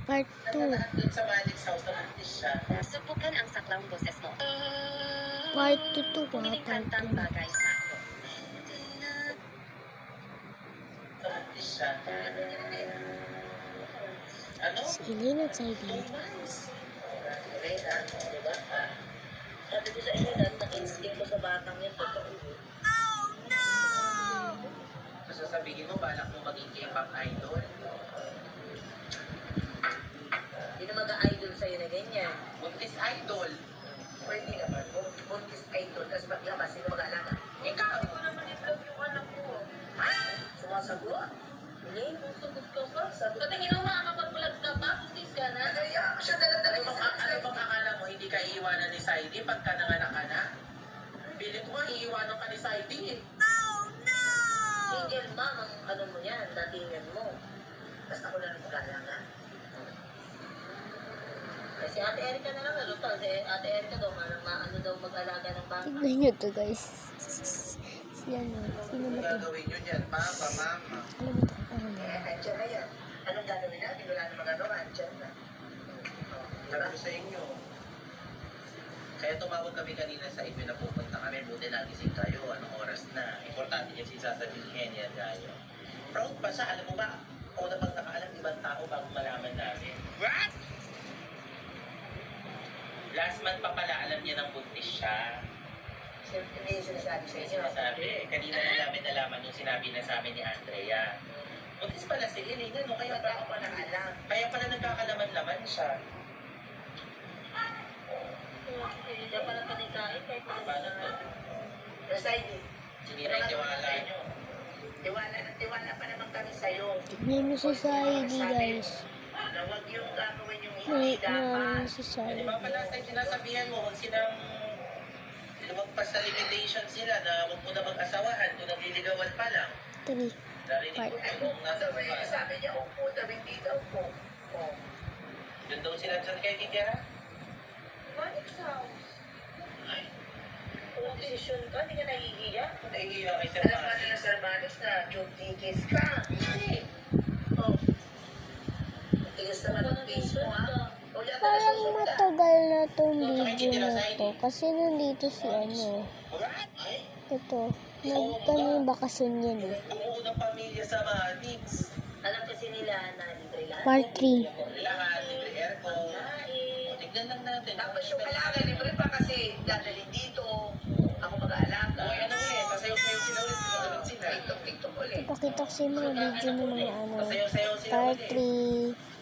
Part 2. Doon sa Malik's house na buntis siya. Subukan ang saklawng boses mo. Part 2 to ba? Pumiling Part kantang 2. bagay sa iyo. Buntis siya. Ano? Si Elena at Saidi. 2 months. Diba? Sabi ko sa inyo, dahil na-instinct ko sa batang yan, totoo. So, sasabihin mo, balak mo maging K-pop idol? Hindi na mag-idol sa'yo na ganyan. Buntis idol. Pwede naman mo. Buntis idol, tapos paglabas, sino mag-aalaga? Ikaw! Hindi ko naman i-vlog yung anak ko. Ha? Sumasagot? Hindi, susagot ka pa. Sagot. Patingin mo makakapag-vlog ka pa? Buntis ka na? Kaya, siya dala-dala yung Ano bang akala mo, hindi ka iiwanan ni Saidi pagka nanganak ka na? Pilit mo, iiwanan ka ni Saidi eh. Single mom, ang ano mo yan, datingan mo. Tapos ako na lang mag-aalaga. Kasi Ate Erika na lang, ano to? Si Ate Erika daw, ano daw mag-alaga ng bata. Tignan nyo to, guys. Si ano, sino Ano ba to? gagawin nyo dyan? Papa, mama. Alam mo ito ko parang Andiyan na yan. Anong gagawin natin? Wala namang ano, andyan na. Sabi ko sa inyo. Kaya tumawag kami kanina sa inyo na pupunta kami. Buti nagising kayo. Anong oras na? Importante kasi sasabihin yan tayo. Proud pa siya. Alam mo ba? O na pag nakaalam ibang tao bago malaman namin. What? Last month pa pala alam niya ng buntis siya. Siyempre, hindi yung sinasabi sa May inyo. sinasabi. Kanina na namin nalaman yung sinabi na sa amin ni Andrea. Buntis pala si Elena. No? Kaya Ba't ako pa nakaalam? Kaya pala nagkakalaman-laman siya. Kaya pala panikain, kahit Paano pala to? Basta hindi. Sinira yung tiwala niyo. Tiwala pa naman kami sa'yo. Tignan nyo si Saidi, guys. Na huwag yung gagawin yung May hindi dapat. si Di Saidi. ba pala sa sinasabihan mo, huwag silang lumagpas sa limitations nila na huwag mo na mag-asawahan kung nagliligawan pa lang. 3. Narinig ko Part. kung nasa Sabi, baba. sabi niya, upo, sabi hindi daw po. Oh. Yun daw sila dyan kay Kikera. Malik's house. Kung desisyon ka, hindi ka nahihiya. Nahihiya kay Sir Alam ka Manny. na Sir Manis na jokey ka. Hindi. Oh. Tigas naman ang face mo, ha? Wala ka Parang nasusundan. matagal na tong video na to. Kasi nandito si ano. What? Ay, Ito. Nagkano bakasyon yan eh. umuunang pamilya sa Manix. Alam kasi nila na libre lahat. Part 3. Lahat, libre aircon. Kain. Tignan lang natin. Tapos yung alaga, libre pa kasi dadalhin dito. Ako mag-aalaga. Okay, ano ulit? Sasayaw-sayaw sila ulit. Ano sila? TikTok ulit. Ipakita ko sa mga video ng mga ano. Sasayaw-sayaw sila Part ulit. 3.